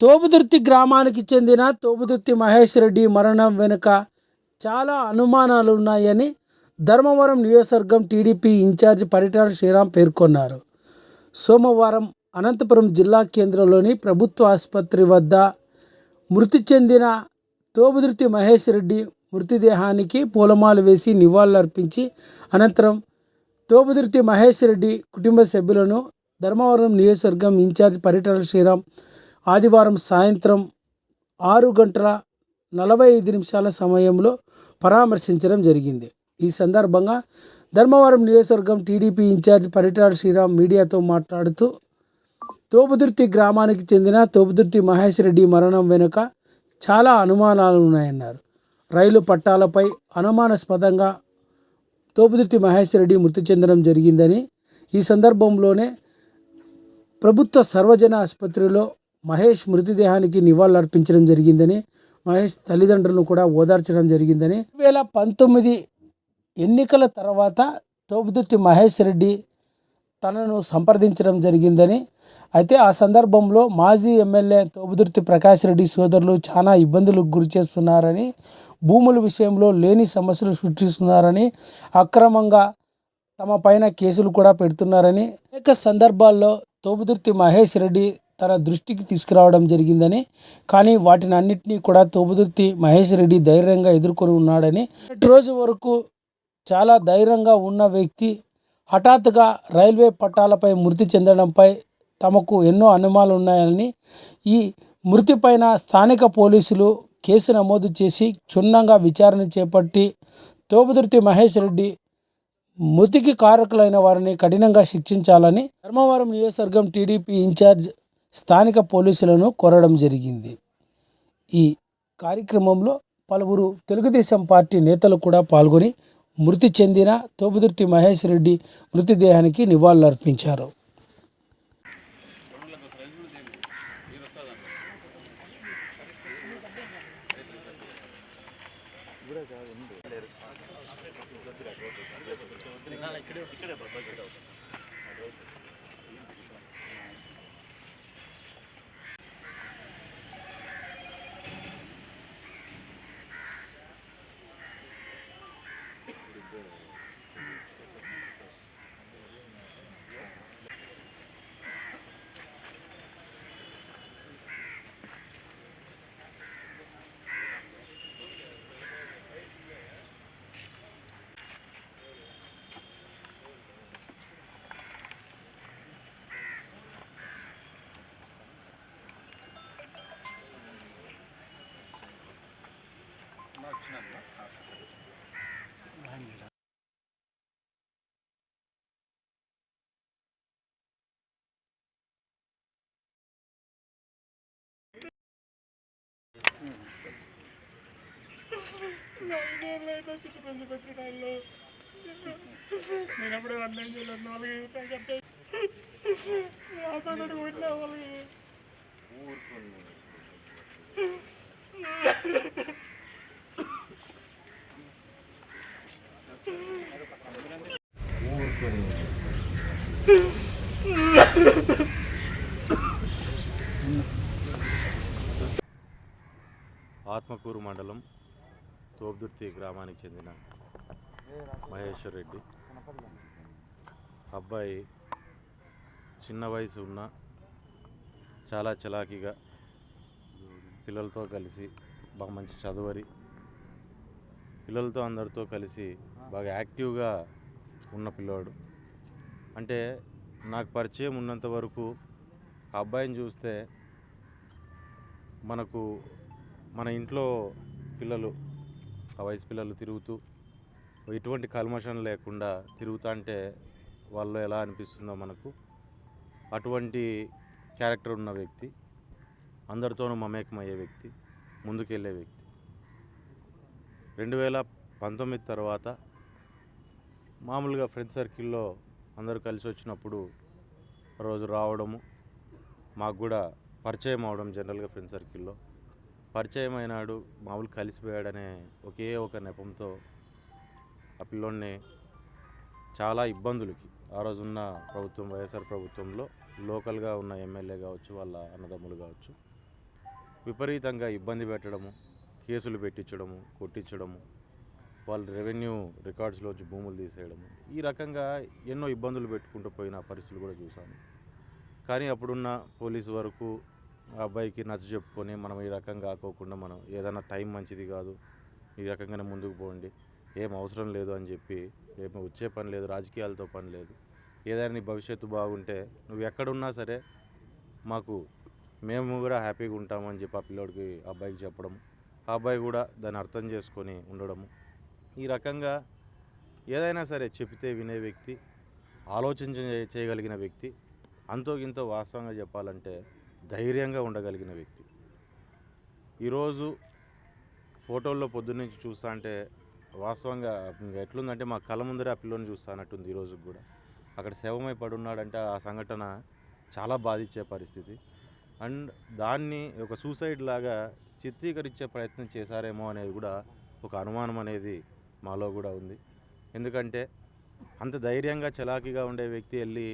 తోపుదుర్తి గ్రామానికి చెందిన తోపుదుర్తి మహేష్ రెడ్డి మరణం వెనుక చాలా అనుమానాలు ఉన్నాయని ధర్మవరం నియోజకవర్గం టీడీపీ ఇన్ఛార్జ్ పరిటాల శ్రీరామ్ పేర్కొన్నారు. సోమవారం అనంతపురం జిల్లా కేంద్రంలోని ప్రభుత్వ ఆసుపత్రి వద్ద మృతి చెందిన తోపుదుర్తి మహేష్ రెడ్డి మృతదేహానికి పూలమాల వేసి నివాళులర్పించి అనంతరం తోపుదుర్తి మహేష్ రెడ్డి కుటుంబ సభ్యులను ధర్మవరం నియోజకవర్గం ఇన్ఛార్జ్ పరిటాల శ్రీరామ్ ఆదివారం సాయంత్రం 6:45 సమయంలో పరామర్శించడం జరిగింది. ఈ సందర్భంగా ధర్మవరం నియోజకవర్గం టీడీపీ ఇన్ఛార్జ్ పరిటాల శ్రీరామ్ మీడియాతో మాట్లాడుతూ తోపుదుర్తి గ్రామానికి చెందిన తోపుదుర్తి మహేష్ రెడ్డి మరణం వెనుక చాలా అనుమానాలు ఉన్నాయన్నారు. రైలు పట్టాలపై అనుమానాస్పదంగా తోపుదుర్తి మహేష్ రెడ్డి మృతి చెందడం జరిగిందని, ఈ సందర్భంలోనే ప్రభుత్వ సర్వజన ఆసుపత్రిలో మహేష్ మృతదేహానికి నివాళులర్పించడం జరిగిందని, మహేష్ తల్లిదండ్రులను కూడా ఓదార్చడం జరిగిందని, 2019 ఎన్నికల తర్వాత తోపుదుర్తి మహేష్ రెడ్డి తనను సంప్రదించడం జరిగిందని, అయితే ఆ సందర్భంలో మాజీ ఎమ్మెల్యే తోపుదుర్తి ప్రకాష్ రెడ్డి సోదరులు చాలా ఇబ్బందులకు గురి చేస్తున్నారని, భూముల విషయంలో లేని సమస్యలు సృష్టిస్తున్నారని, అక్రమంగా తమ పైన కేసులు కూడా పెడుతున్నారని అనేక సందర్భాల్లో తోపుదుర్తి మహేష్ రెడ్డి తన దృష్టికి తీసుకురావడం జరిగిందని, కానీ వాటిని అన్నింటినీ కూడా తోపుదుర్తి మహేష్ రెడ్డి ధైర్యంగా ఎదుర్కొని ఉన్నాడని, రోజు వరకు చాలా ధైర్యంగా ఉన్న వ్యక్తి హఠాత్తుగా రైల్వే పట్టాలపై మృతి చెందడంపై తమకు ఎన్నో అనుమానాలు ఉన్నాయని, ఈ మృతి పైన స్థానిక పోలీసులు కేసు నమోదు చేసి క్షుణ్ణంగా విచారణ చేపట్టి తోపుదుర్తి మహేష్ రెడ్డి మృతికి కారకులైన వారిని కఠినంగా శిక్షించాలని ధర్మవరం నియోజకవర్గం టీడీపీ ఇన్ఛార్జ్ స్థానిక పోలీసులను కోరడం జరిగింది. ఈ కార్యక్రమంలో పలువురు తెలుగుదేశం పార్టీ నేతలు కూడా పాల్గొని మృతి చెందిన తోపుదుర్తి మహేష్ రెడ్డి మృతదేహానికి నివాళులర్పించారు. నేను అప్పుడే అన్నం చేయలేదు. 4 కొట్టినా వాళ్ళకి ఆత్మకూరు మండలం తోపుదుర్తి గ్రామానికి చెందిన మహేశ్వర్ రెడ్డి అబ్బాయి చిన్న వయసు ఉన్న చాలా చలాకీగా పిల్లలతో కలిసి బాగా మంచి చదువరి పిల్లలతో అందరితో కలిసి బాగా యాక్టివ్గా ఉన్న పిల్లోడు. అంటే నాకు పరిచయం ఉన్నంత వరకు ఆ అబ్బాయిని చూస్తే మన ఇంట్లో పిల్లలు ఆ వయసు పిల్లలు తిరుగుతూ ఎటువంటి కల్మషం లేకుండా తిరుగుతా అంటే వాళ్ళు ఎలా అనిపిస్తుందో మనకు అటువంటి క్యారెక్టర్ ఉన్న వ్యక్తి, అందరితోనూ మమేకమయ్యే వ్యక్తి, ముందుకెళ్ళే వ్యక్తి. 2019 తర్వాత మామూలుగా ఫ్రెండ్ సర్కిల్లో అందరూ కలిసి వచ్చినప్పుడు రోజు రావడము, మాకు కూడా పరిచయం అవడం, జనరల్గా ఫ్రెండ్ సర్కిల్లో పరిచయం అయినాడు, మామూలు కలిసిపోయాడనే ఒకే ఒక నెపంతో ఆ పిల్లోడిని చాలా ఇబ్బందులకి ఆ రోజున్న ప్రభుత్వం వైఎస్ఆర్ ప్రభుత్వంలో లోకల్గా ఉన్న ఎమ్మెల్యే కావచ్చు, వాళ్ళ అన్నదమ్ములు కావచ్చు, విపరీతంగా ఇబ్బంది పెట్టడము, కేసులు పెట్టించడము, కొట్టించడము, వాళ్ళు రెవెన్యూ రికార్డ్స్లోంచి భూములు తీసేయడము, ఈ రకంగా ఎన్నో ఇబ్బందులు పెట్టుకుంటూ పోయిన పరిస్థితులు కూడా చూసాము. కానీ అప్పుడున్న పోలీసు వరకు ఆ అబ్బాయికి నచ్చ చెప్పుకొని మనం ఈ రకంగా కాకోకుండా మనం ఏదైనా టైం మంచిది కాదు, ఈ రకంగానే ముందుకు పోండి, ఏం అవసరం లేదు అని చెప్పి, ఏమి వచ్చే పని లేదు, రాజకీయాలతో పని లేదు, ఏదైనా నీ భవిష్యత్తు బాగుంటే నువ్వు ఎక్కడున్నా సరే మేము కూడా హ్యాపీగా ఉంటామని చెప్పి ఆ పిల్లోడికి అబ్బాయికి చెప్పడం, ఆ అబ్బాయి కూడా దాన్ని అర్థం చేసుకొని ఉండడము, ఈ రకంగా ఏదైనా సరే చెప్తే వినే వ్యక్తి, చేయగలిగిన వ్యక్తి, అంతో గింతో వాస్తవంగా చెప్పాలంటే ధైర్యంగా ఉండగలిగిన వ్యక్తి. ఈరోజు ఫోటోల్లో పొద్దున్నుంచి చూస్తా అంటే వాస్తవంగా ఇంకా ఎట్లుందంటే మా కళ్ళ ముందరే ఆ పిల్లని చూస్తానట్టుంది. ఈరోజు కూడా అక్కడ శవమై పడున్నాడంటే ఆ సంఘటన చాలా బాధించే పరిస్థితి. అండ్ దాన్ని ఒక సూసైడ్ లాగా చిత్రీకరించే ప్రయత్నం చేశారేమో అనేది కూడా ఒక అనుమానం అనేది మాలో కూడా ఉంది. ఎందుకంటే అంత ధైర్యంగా చలాకీగా ఉండే వ్యక్తి వెళ్ళి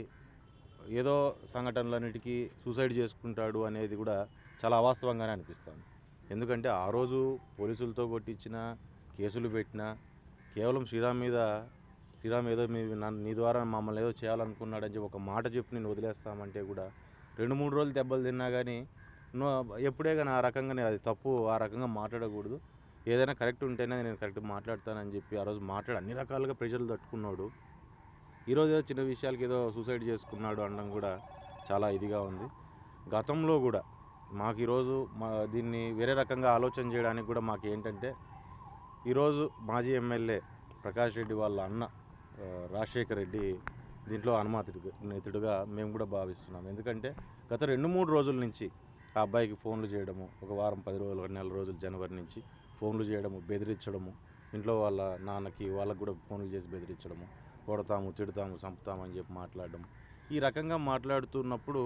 ఏదో సంఘటనలన్నిటికీ సూసైడ్ చేసుకుంటాడు అనేది కూడా చాలా అవాస్తవంగానే అనిపిస్తుంది. ఎందుకంటే ఆ రోజు పోలీసులతో కొట్టించిన, కేసులు పెట్టినా, కేవలం శ్రీరామ్ ఏదో నీ ద్వారా మమ్మల్ని ఏదో చేయాలనుకున్నాడని చెప్పి ఒక మాట చెప్పి నేను వదిలేస్తామంటే కూడా 2-3 రోజులు దెబ్బలు తిన్నా కానీ ఎప్పుడే కానీ ఆ రకంగానే అది తప్పు, ఆ రకంగా మాట్లాడకూడదు, ఏదైనా కరెక్ట్ ఉంటేనే నేను కరెక్ట్ మాట్లాడతానని చెప్పి ఆ రోజు అన్ని రకాలుగా ప్రెషర్లు తట్టుకున్నాడు. ఈరోజు ఏదో చిన్న విషయాలకి ఏదో సూసైడ్ చేసుకున్నాడు అనడం కూడా చాలా ఇదిగా ఉంది. గతంలో కూడా మాకు ఈరోజు దీన్ని వేరే రకంగా ఆలోచన చేయడానికి కూడా మాకు ఏంటంటే, ఈరోజు మాజీ ఎమ్మెల్యే ప్రకాష్ రెడ్డి వాళ్ళ అన్న రాజశేఖర్ రెడ్డి దీంట్లో అనుమానితుడుగా మేము కూడా భావిస్తున్నాం. ఎందుకంటే గత 2-3 రోజుల నుంచి ఆ అబ్బాయికి ఫోన్లు చేయడము, ఒక వారం 10 రోజులు, నెల రోజులు జనవరి నుంచి ఫోన్లు చేయడము, బెదిరించడము, ఇంట్లో వాళ్ళ నాన్నకి వాళ్ళకు కూడా ఫోన్లు చేసి బెదిరించడము, కొడతాము, తిడతాము, చంపుతామని చెప్పి మాట్లాడడం, ఈ రకంగా మాట్లాడుతున్నప్పుడు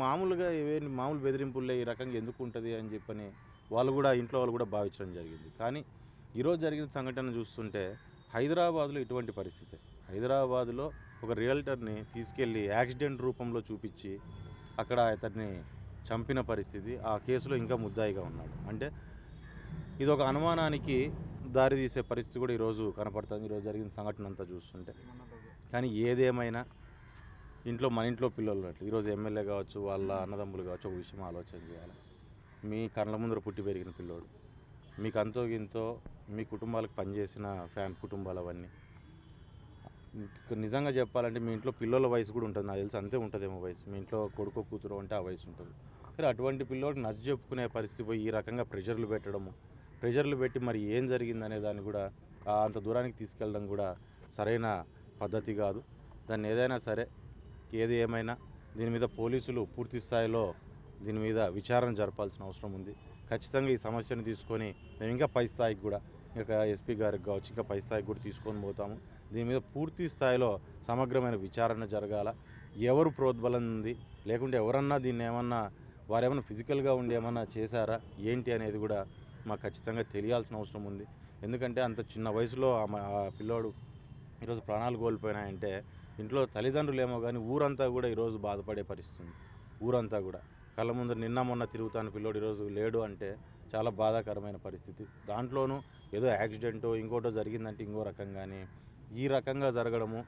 మామూలు బెదిరింపులే ఈ రకంగా ఎందుకు ఉంటుంది అని చెప్పని ఇంట్లో వాళ్ళు కూడా భావించడం జరిగింది. కానీ ఈరోజు జరిగిన సంఘటన చూస్తుంటే హైదరాబాద్లో ఇటువంటి పరిస్థితి. హైదరాబాద్లో ఒక రియల్టర్ని తీసుకెళ్ళి యాక్సిడెంట్ రూపంలో చూపించి అక్కడ అతన్ని చంపిన పరిస్థితి, ఆ కేసులో ఇంకా ముద్దాయిగా ఉన్నాడు. అంటే ఇది ఒక అనుమానానికి దారితీసే పరిస్థితి కూడా ఈరోజు కనపడుతుంది, ఈరోజు జరిగిన సంఘటన అంతా చూస్తుంటే. కానీ ఏదేమైనా మన ఇంట్లో పిల్లలు ఉన్నట్లు ఈరోజు ఎమ్మెల్యే కావచ్చు, వాళ్ళ అన్నదమ్ములు కావచ్చు, ఒక విషయం ఆలోచన చేయాలి. మీ కళ్ళ ముందర పుట్టి పెరిగిన పిల్లోడు, మీకు అంతో గింతో మీ కుటుంబాలకు పనిచేసిన కుటుంబాలు అవన్నీ, నిజంగా చెప్పాలంటే మీ ఇంట్లో పిల్లల వయసు కూడా ఉంటుంది, నాకు తెలిసి అంతే ఉంటుందేమో వయసు, మీ ఇంట్లో కొడుకో కూతురు అంటే ఆ వయసు ఉంటుంది. కానీ అటువంటి పిల్లోడికి నచ్చ చెప్పుకునే పరిస్థితి పోయి ఈ రకంగా ప్రెషర్లు పెట్టి మరి ఏం జరిగిందనే దాన్ని కూడా అంత దూరానికి తీసుకెళ్ళడం కూడా సరైన పద్ధతి కాదు. దాన్ని ఏదైనా సరే, ఏది ఏమైనా దీని మీద పోలీసులు పూర్తి స్థాయిలో దీని మీద విచారణ జరపాల్సిన అవసరం ఉంది. ఖచ్చితంగా ఈ సమస్యను తీసుకొని మేము ఇంకా పై స్థాయికి కూడా, ఇంకా ఎస్పీ గారికి కావచ్చు, ఇంకా పై స్థాయికి కూడా తీసుకొని పోతాము. దీని మీద పూర్తి స్థాయిలో సమగ్రమైన విచారణ జరగాల. ఎవరు ప్రోద్బలం ఉంది, లేకుంటే ఎవరన్నా దీన్ని వారేమన్నా ఫిజికల్గా ఉండి ఏమన్నా చేశారా ఏంటి అనేది కూడా మాకు ఖచ్చితంగా తెలియాల్సిన అవసరం ఉంది. ఎందుకంటే అంత చిన్న వయసులో ఆ పిల్లోడు ఈరోజు ప్రాణాలు కోల్పోయినాయంటే ఇంట్లో తల్లిదండ్రులు ఏమో కానీ ఊరంతా కూడా ఈరోజు బాధపడే పరిస్థితి. ఊరంతా కూడా కళ్ళ ముందు నిన్న మొన్న తిరుగుతాను పిల్లోడు ఈరోజు లేడు అంటే చాలా బాధాకరమైన పరిస్థితి. దాంట్లోనూ ఏదో యాక్సిడెంటో ఇంకోటో జరిగిందంటే ఇంకో రకంగానే ఈ రకంగా జరగడము,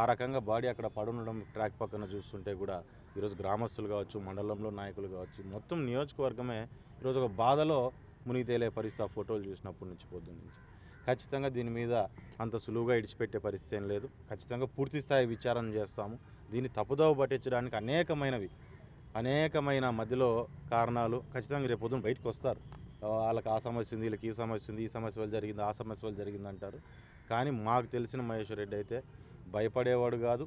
ఆ రకంగా బాడీ అక్కడ పడుండడం ట్రాక్ పక్కన చూస్తుంటే కూడా ఈరోజు గ్రామస్తులు కావచ్చు, మండలంలో నాయకులు కావచ్చు, మొత్తం నియోజకవర్గమే ఈరోజు ఒక బాధలో మునిగి తేలే పరిస్థితి ఆ ఫోటోలు చూసినప్పటి నుంచి, పొద్దున్న నుంచి. ఖచ్చితంగా దీని మీద అంత సులువుగా ఇడిచిపెట్టే పరిస్థితి ఏం లేదు. ఖచ్చితంగా పూర్తి స్థాయి విచారణ చేస్తాము. దీన్ని తప్పుదోవ పట్టించడానికి అనేకమైన మధ్యలో కారణాలు ఖచ్చితంగా రేపు పొద్దున బయటకు వస్తారు. వాళ్ళకి ఆ సమస్య ఉంది, వీళ్ళకి ఈ సమస్య ఉంది, ఈ సమస్య వల్ల జరిగింది, ఆ సమస్య వల్ల జరిగింది అంటారు. కానీ మాకు తెలిసిన మహేశ్వర్ రెడ్డి అయితే భయపడేవాడు కాదు,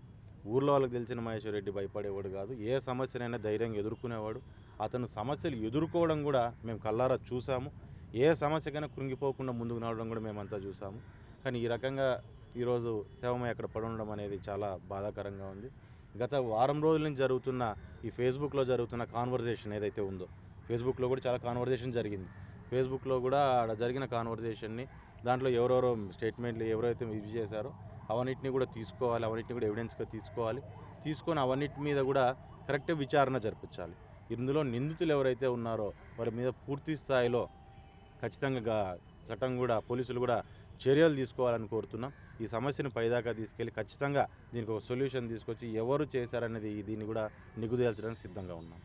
ఊర్లో వాళ్ళకి తెలిసిన మహేశ్వర్ రెడ్డి భయపడేవాడు కాదు. ఏ సమస్యనైనా ధైర్యంగా ఎదుర్కొనేవాడు. అతను సమస్యలు ఎదుర్కోవడం కూడా మేము కళ్ళారా చూసాము. ఏ సమస్యకైనా కృంగిపోకుండా ముందుకు నడవడం కూడా మేమంతా చూసాము. కానీ ఈ రకంగా ఈరోజు శవమై అక్కడ పడుండడం అనేది చాలా బాధాకరంగా ఉంది. గత వారం రోజుల నుంచి జరుగుతున్న ఈ ఫేస్బుక్లో జరుగుతున్న కాన్వర్జేషన్ ఏదైతే ఉందో, ఫేస్బుక్లో కూడా చాలా కాన్వర్జేషన్ జరిగింది. ఫేస్బుక్లో కూడా ఆడ జరిగిన కాన్వర్జేషన్ని దాంట్లో ఎవరెవరో స్టేట్మెంట్లు ఎవరైతే ఇది చేశారో అవన్నిటిని కూడా తీసుకోవాలి, అవన్నిటిని కూడా ఎవిడెన్స్గా తీసుకొని అవన్నిటి మీద కూడా కరెక్ట్ విచారణ జరిపించాలి. ఇందులో నిందితులు ఎవరైతే ఉన్నారో వారి మీద పూర్తి స్థాయిలో ఖచ్చితంగా చట్టం కూడా పోలీసులు కూడా చర్యలు తీసుకోవాలని కోరుతున్నాం. ఈ సమస్యను పైదాకా తీసుకెళ్ళి ఖచ్చితంగా దీనికి ఒక సొల్యూషన్ తీసుకొచ్చి ఎవరు చేశారనేది దీన్ని కూడా నిగ్గుదేల్చడానికి సిద్ధంగా ఉన్నాం.